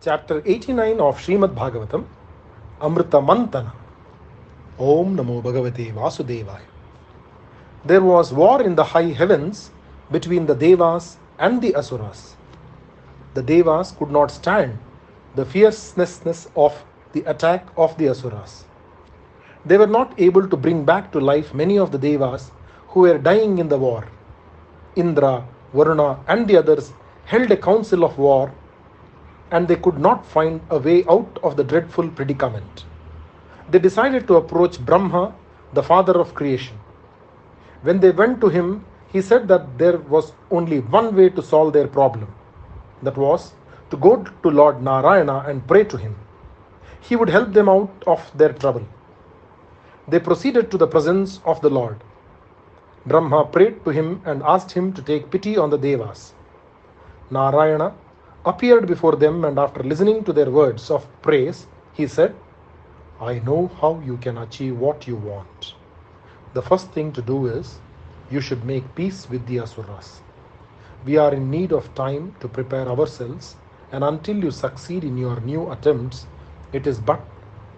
Chapter 89 of SHRIMADBHAGAWATAM, Amrita Mantana. Om Namo Bhagavate Vasudevaya. There was war in the high heavens between the Devas and the Asuras. The Devas could not stand the fierceness of the attack of the Asuras. They were not able to bring back to life many of the Devas who were dying in the war. Indra, Varuna and the others held a council of war, and they could not find a way out of the dreadful predicament. They decided to approach Brahma, the father of creation. When they went to him, he said that there was only one way to solve their problem. That was to go to Lord Narayana and pray to him. He would help them out of their trouble. They proceeded to the presence of the Lord. Brahma prayed to him and asked him to take pity on the Devas. Narayana appeared before them, and after listening to their words of praise, he said, "I know how you can achieve what you want. The first thing to do is, you should make peace with the Asuras. We are in need of time to prepare ourselves, and until you succeed in your new attempts, it is but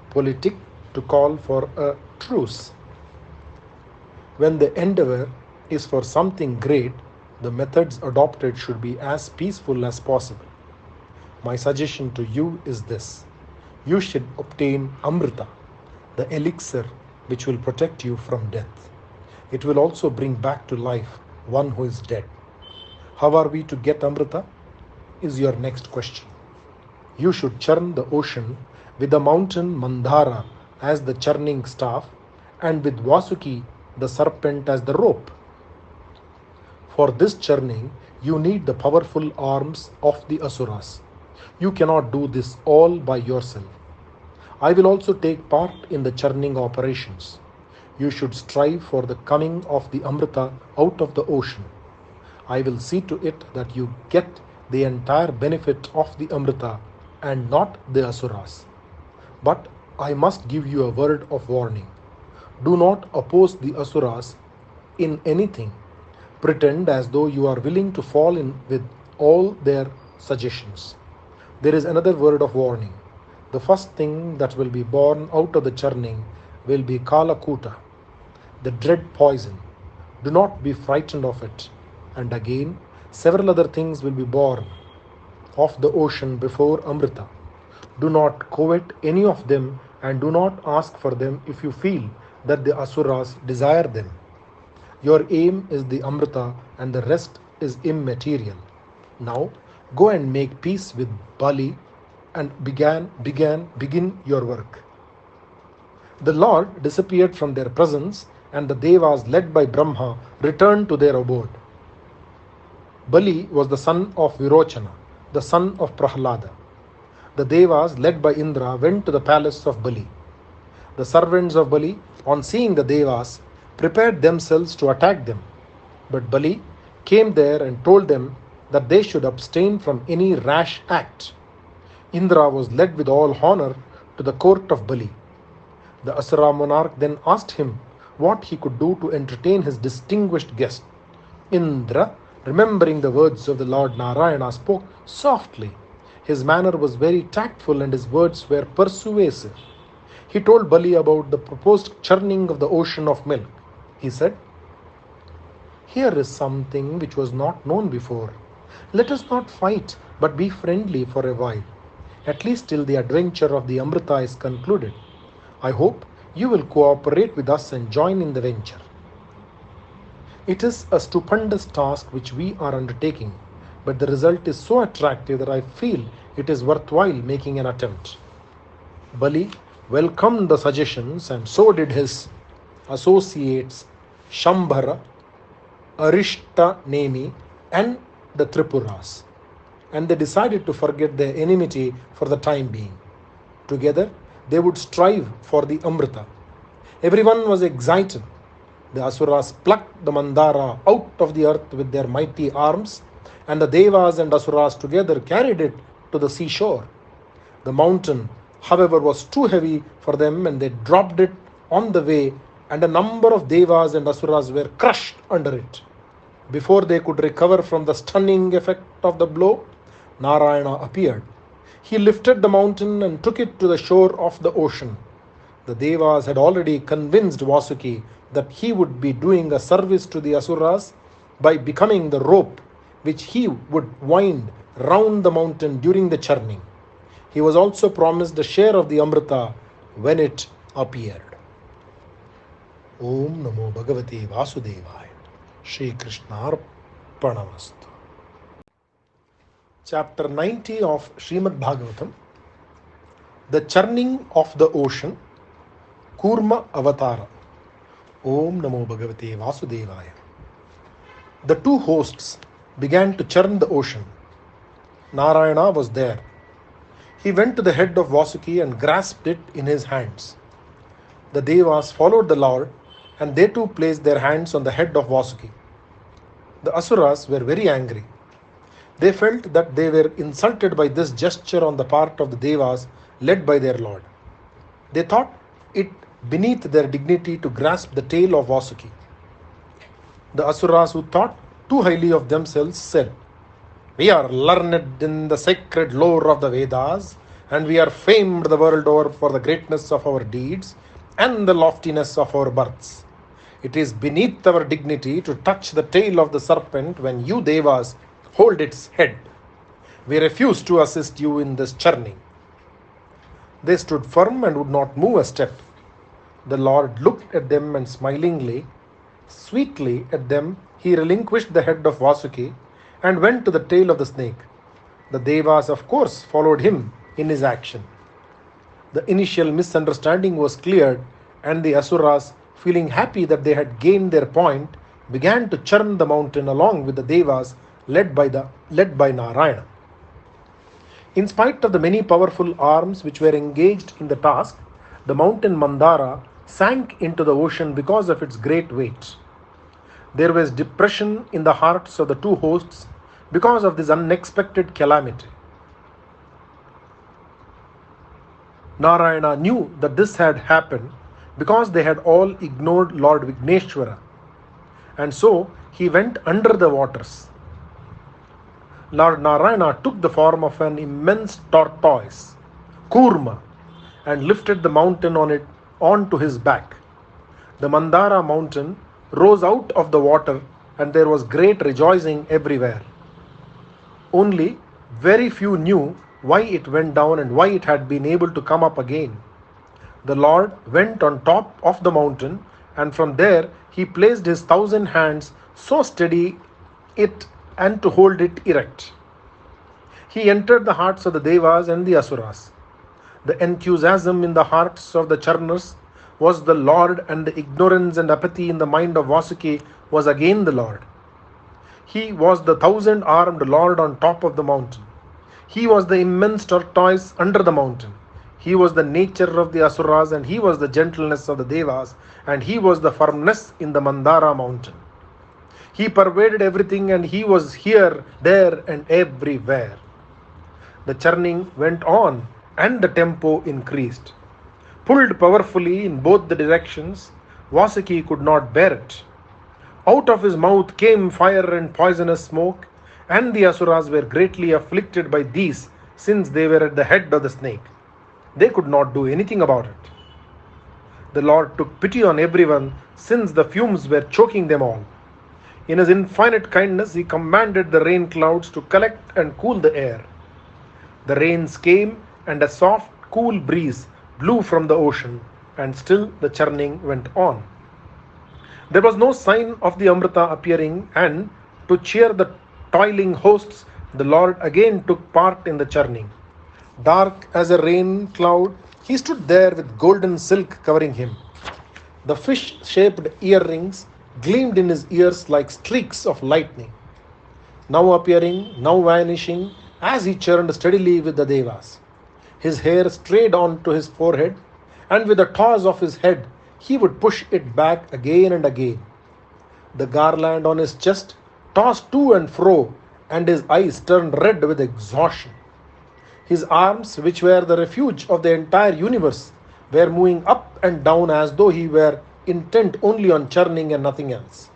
politic to call for a truce. When the endeavor is for something great, the methods adopted should be as peaceful as possible. My suggestion to you is this: you should obtain Amrita, the elixir which will protect you from death. It will also bring back to life one who is dead. How are we to get Amrita? Is your next question. You should churn the ocean with the mountain Mandara as the churning staff, and with Vasuki, the serpent, as the rope. For this churning, you need the powerful arms of the Asuras. You cannot do this all by yourself. I will also take part in the churning operations. You should strive for the coming of the Amrita out of the ocean. I will see to it that you get the entire benefit of the Amrita and not the Asuras. But I must give you a word of warning. Do not oppose the Asuras in anything. Pretend as though you are willing to fall in with all their suggestions. There is another word of warning. The first thing that will be born out of the churning will be Kalakuta, the dread poison. Do not be frightened of it. And again, several other things will be born of the ocean before Amrita. Do not covet any of them, and do not ask for them if you feel that the Asuras desire them. Your aim is the Amrita, and the rest is immaterial. Now, go and make peace with Bali and begin your work." The Lord disappeared from their presence, and the Devas, led by Brahma, returned to their abode. Bali was the son of Virochana, the son of Prahlada. The Devas, led by Indra, went to the palace of Bali. The servants of Bali, on seeing the Devas, prepared themselves to attack them. But Bali came there and told them that they should abstain from any rash act. Indra was led with all honor to the court of Bali. The Asura monarch then asked him what he could do to entertain his distinguished guest. Indra, remembering the words of the Lord Narayana, spoke softly. His manner was very tactful and his words were persuasive. He told Bali about the proposed churning of the ocean of milk. He said, "Here is something which was not known before. Let us not fight, but be friendly for a while, at least till the adventure of the Amrita is concluded. I hope you will cooperate with us and join in the venture. It is a stupendous task which we are undertaking, but the result is so attractive that I feel it is worthwhile making an attempt." Bali welcomed the suggestions, and so did his associates Shambhara, Arishtanemi, and the Tripuras, and they decided to forget their enmity for the time being. Together, they would strive for the Amrita. Everyone was excited. The Asuras plucked the Mandara out of the earth with their mighty arms, and the Devas and Asuras together carried it to the seashore. The mountain, however, was too heavy for them, and they dropped it on the way, and a number of Devas and Asuras were crushed under it. Before they could recover from the stunning effect of the blow, Narayana appeared. He lifted the mountain and took it to the shore of the ocean. The Devas had already convinced Vasuki that he would be doing a service to the Asuras by becoming the rope which he would wind round the mountain during the churning. He was also promised a share of the Amrita when it appeared. Om Namo Bhagavate Vasudevaya. Shri Krishna Arpanamastu. Chapter 90 of Srimad-Bhagavatam. The churning of the ocean. Kurma Avatara. Om Namo Bhagavate Vasudevaya. The two hosts began to churn the ocean. Narayana was there. He went to the head of Vasuki and grasped it in his hands. The Devas followed the Lord, and they too placed their hands on the head of Vasuki. The Asuras were very angry. They felt that they were insulted by this gesture on the part of the Devas led by their Lord. They thought it beneath their dignity to grasp the tail of Vasuki. The Asuras, who thought too highly of themselves, said, "We are learned in the sacred lore of the Vedas, and we are famed the world over for the greatness of our deeds and the loftiness of our births. It is beneath our dignity to touch the tail of the serpent when you Devas hold its head. We refuse to assist you in this churning." They stood firm and would not move a step. The Lord looked at them and sweetly at them, he relinquished the head of Vasuki and went to the tail of the snake. The Devas, of course, followed him in his action. The initial misunderstanding was cleared, and the Asuras, feeling happy that they had gained their point, began to churn the mountain along with the Devas led by Narayana. In spite of the many powerful arms which were engaged in the task, the mountain Mandara sank into the ocean because of its great weight. There was depression in the hearts of the two hosts because of this unexpected calamity. Narayana knew that this had happened because they had all ignored Lord Vigneshwara, and so he went under the waters. Lord Narayana took the form of an immense tortoise, Kurma, and lifted the mountain onto his back. The Mandara mountain rose out of the water, and there was great rejoicing everywhere. Only very few knew why it went down and why it had been able to come up again. The Lord went on top of the mountain, and from there he placed his 1,000 hands so steady it and to hold it erect. He entered the hearts of the Devas and the Asuras. The enthusiasm in the hearts of the churners was the Lord, and the ignorance and apathy in the mind of Vasuki was again the Lord. He was the 1,000-armed Lord on top of the mountain. He was the immense tortoise under the mountain. He was the nature of the Asuras, and he was the gentleness of the Devas, and he was the firmness in the Mandara mountain. He pervaded everything, and he was here, there, and everywhere. The churning went on, and the tempo increased. Pulled powerfully in both the directions, Vasuki could not bear it. Out of his mouth came fire and poisonous smoke, and the Asuras were greatly afflicted by these, since they were at the head of the snake. They could not do anything about it. The Lord took pity on everyone, since the fumes were choking them all. In his infinite kindness, he commanded the rain clouds to collect and cool the air. The rains came, and a soft, cool breeze blew from the ocean, and still the churning went on. There was no sign of the Amrita appearing, and to cheer the toiling hosts, the Lord again took part in the churning. Dark as a rain cloud, he stood there with golden silk covering him. The fish-shaped earrings gleamed in his ears like streaks of lightning, now appearing, now vanishing, as he churned steadily with the Devas. His hair strayed onto his forehead, and with a toss of his head, he would push it back again and again. The garland on his chest tossed to and fro, and his eyes turned red with exhaustion. His arms, which were the refuge of the entire universe, were moving up and down as though he were intent only on churning and nothing else.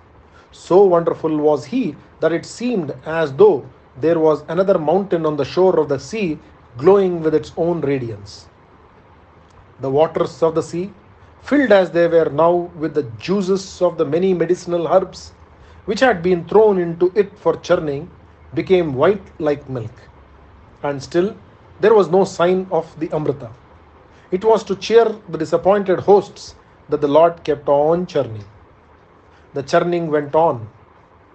So wonderful was he that it seemed as though there was another mountain on the shore of the sea glowing with its own radiance. The waters of the sea, filled as they were now with the juices of the many medicinal herbs which had been thrown into it for churning, became white like milk. And still there was no sign of the Amrita. It was to cheer the disappointed hosts that the Lord kept on churning. The churning went on.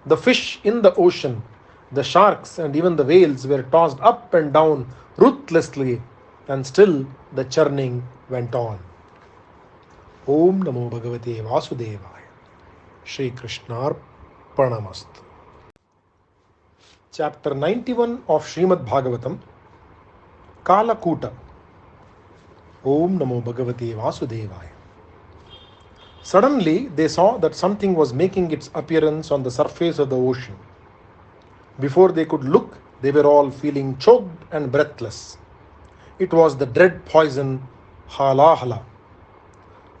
The fish in the ocean, the sharks, and even the whales were tossed up and down ruthlessly, and still the churning went on. Om Namo Bhagavate Vasudevaya. Shri Krishnar Pranamast. Chapter 91 of Srimad Bhagavatam, Kalakuta. Om Namo Bhagavate Vasudevaya. Suddenly they saw that something was making its appearance on the surface of the ocean. Before they could look, they were all feeling choked and breathless. It was the dread poison Halahala.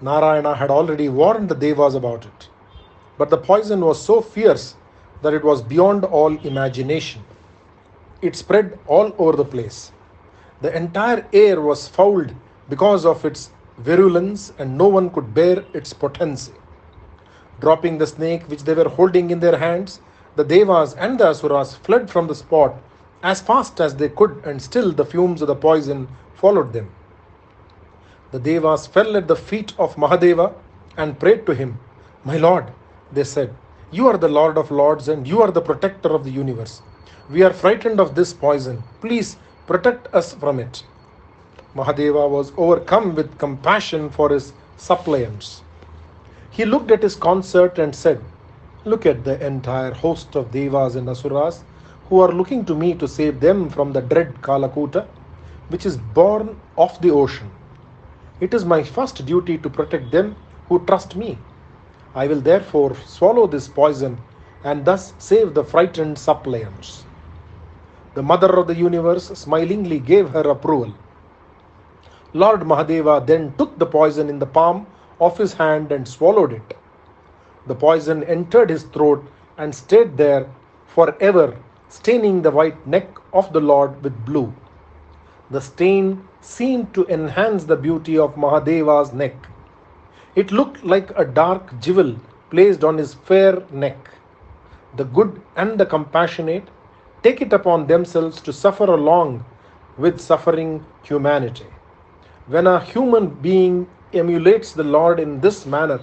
Narayana had already warned the Devas about it. But the poison was so fierce that it was beyond all imagination. It spread all over the place. The entire air was fouled because of its virulence, and no one could bear its potency. Dropping the snake which they were holding in their hands, the Devas and the Asuras fled from the spot as fast as they could, and still the fumes of the poison followed them. The Devas fell at the feet of Mahadeva and prayed to him. "My Lord," they said, "you are the Lord of Lords and you are the protector of the universe. We are frightened of this poison. Please protect us from it." Mahadeva was overcome with compassion for his suppliants. He looked at his consort and said, "Look at the entire host of Devas and Asuras who are looking to me to save them from the dread Kalakuta, which is born of the ocean. It is my first duty to protect them who trust me. I will therefore swallow this poison and thus save the frightened suppliants." The Mother of the Universe smilingly gave her approval. Lord Mahadeva then took the poison in the palm of his hand and swallowed it. The poison entered his throat and stayed there forever, staining the white neck of the Lord with blue. The stain seemed to enhance the beauty of Mahadeva's neck. It looked like a dark jewel placed on his fair neck. The good and the compassionate take it upon themselves to suffer along with suffering humanity. When a human being emulates the Lord in this manner,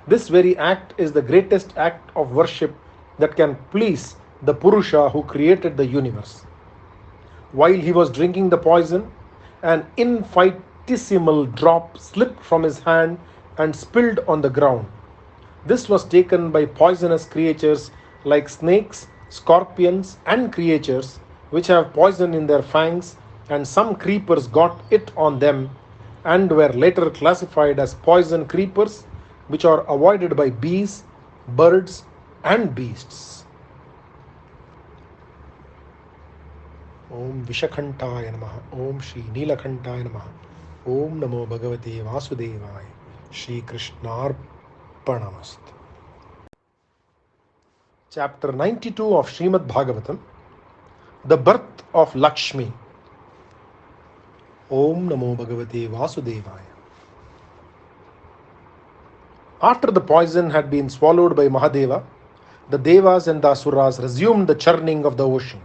this very act is the greatest act of worship that can please the Purusha who created the universe. While he was drinking the poison, an infinitesimal drop slipped from his hand and spilled on the ground. This was taken by poisonous creatures like snakes, scorpions, and creatures which have poison in their fangs, and some creepers got it on them and were later classified as poison creepers, which are avoided by bees, birds, and beasts. Om Vishakantaya Namaha. Om Shri Neelakantaya Namaha. Om Namo Bhagavate Vasudevaya. Shri Krishnarpanamast. Chapter 92 of Srimad Bhagavatam, The Birth of Lakshmi. Om Namo Bhagavate Vasudevaya. After the poison had been swallowed by Mahadeva, the Devas and the Asuras resumed the churning of the ocean.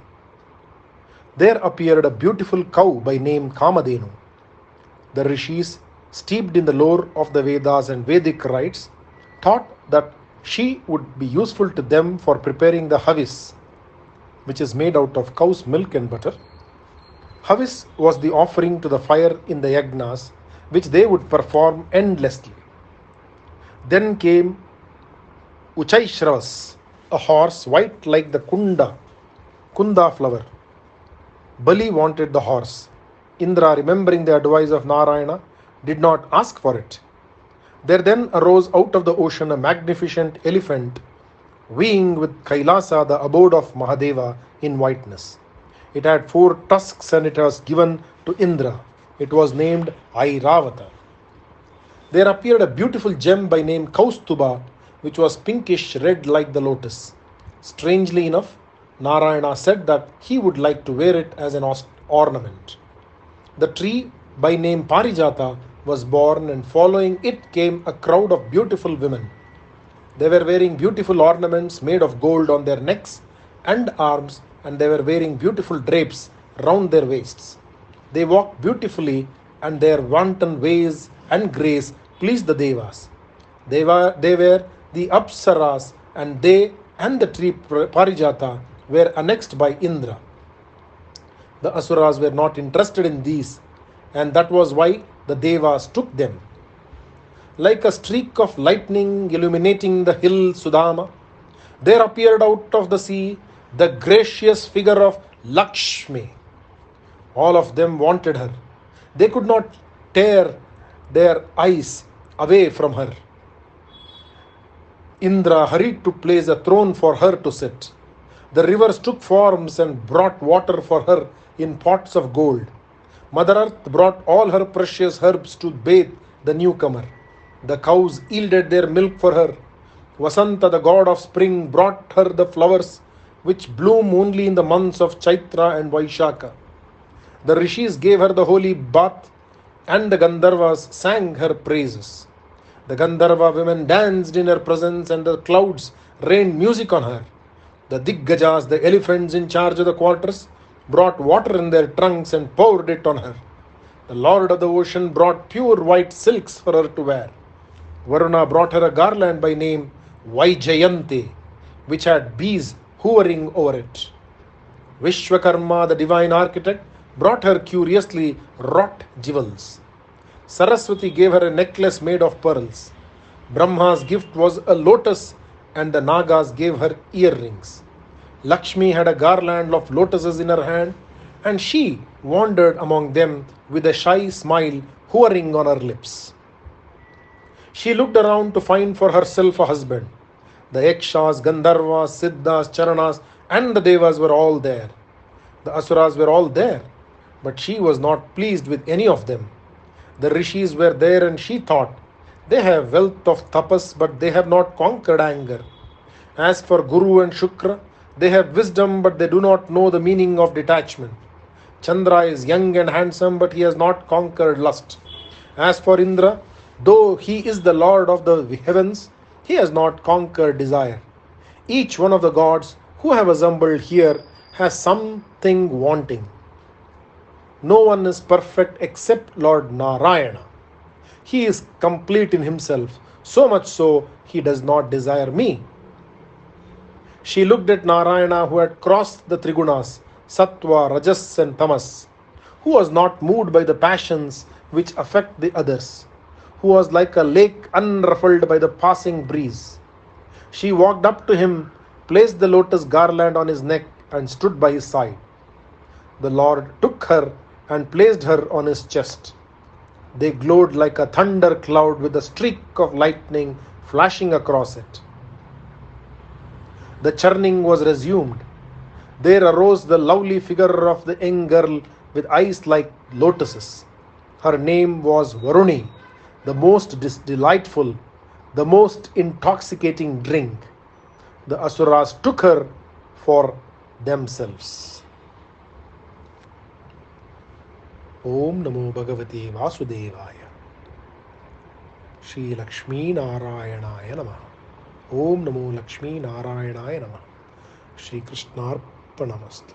There appeared a beautiful cow by name Kamadhenu. The rishis, steeped in the lore of the Vedas and Vedic rites, thought that she would be useful to them for preparing the havis, which is made out of cow's milk and butter. Havis was the offering to the fire in the yagnas, which they would perform endlessly. Then came Uchaishravas, a horse white like the kunda flower. Bali wanted the horse. Indra, remembering the advice of Narayana, did not ask for it. There then arose out of the ocean a magnificent elephant, weighing with Kailasa, the abode of Mahadeva, in whiteness. It had 4 tusks and it was given to Indra. It was named Airavata. There appeared a beautiful gem by name Kaustuba, which was pinkish red like the lotus. Strangely enough, Narayana said that he would like to wear it as an ornament. The tree by name Parijata was born, and following it came a crowd of beautiful women. They were wearing beautiful ornaments made of gold on their necks and arms, and they were wearing beautiful drapes round their waists. They walked beautifully, and their wanton ways and grace pleased the Devas. They were the Apsaras, and they and the tree Parijata were annexed by Indra. The Asuras were not interested in these, and that was why the Devas took them. Like a streak of lightning illuminating the hill Sudama, there appeared out of the sea the gracious figure of Lakshmi. All of them wanted her. They could not tear their eyes away from her. Indra hurried to place a throne for her to sit. The rivers took forms and brought water for her in pots of gold. Mother Earth brought all her precious herbs to bathe the newcomer. The cows yielded their milk for her. Vasanta, the god of spring, brought her the flowers which bloom only in the months of Chaitra and Vaishaka. The rishis gave her the holy bath, and the Gandharvas sang her praises. The Gandharva women danced in her presence, and the clouds rained music on her. The Diggajas, the elephants in charge of the quarters, brought water in their trunks and poured it on her. The Lord of the ocean brought pure white silks for her to wear. Varuna brought her a garland by name Vaijayanti, which had bees hovering over it. Vishwakarma, the divine architect, brought her curiously wrought jewels. Saraswati gave her a necklace made of pearls. Brahma's gift was a lotus, and the Nagas gave her earrings. Lakshmi had a garland of lotuses in her hand, and she wandered among them with a shy smile hovering on her lips. She looked around to find for herself a husband. The Yakshas, Gandharvas, Siddhas, Charanas, and the Devas were all there. The Asuras were all there, but she was not pleased with any of them. The Rishis were there, and she thought, they have wealth of tapas, but they have not conquered anger. As for Guru and Shukra, they have wisdom, but they do not know the meaning of detachment. Chandra is young and handsome, but he has not conquered lust. As for Indra, though he is the lord of the heavens, he has not conquered desire. Each one of the gods who have assembled here has something wanting. No one is perfect except Lord Narayana. He is complete in himself, so much so he does not desire me. She looked at Narayana, who had crossed the Trigunas, Sattva, Rajas and Tamas, who was not moved by the passions which affect the others, who was like a lake unruffled by the passing breeze. She walked up to him, placed the lotus garland on his neck, and stood by his side. The Lord took her and placed her on his chest. They glowed like a thunder cloud with a streak of lightning flashing across it. The churning was resumed. There arose the lovely figure of the young girl with eyes like lotuses. Her name was Varuni, the most delightful, the most intoxicating drink. The Asuras took her for themselves. Om Namo Bhagavate Vasudevaya. Shri Lakshmi Narayanaya Namaha. Om Namo Lakshmi Narayanaya Namaha. Shri Krishnarpanamastu.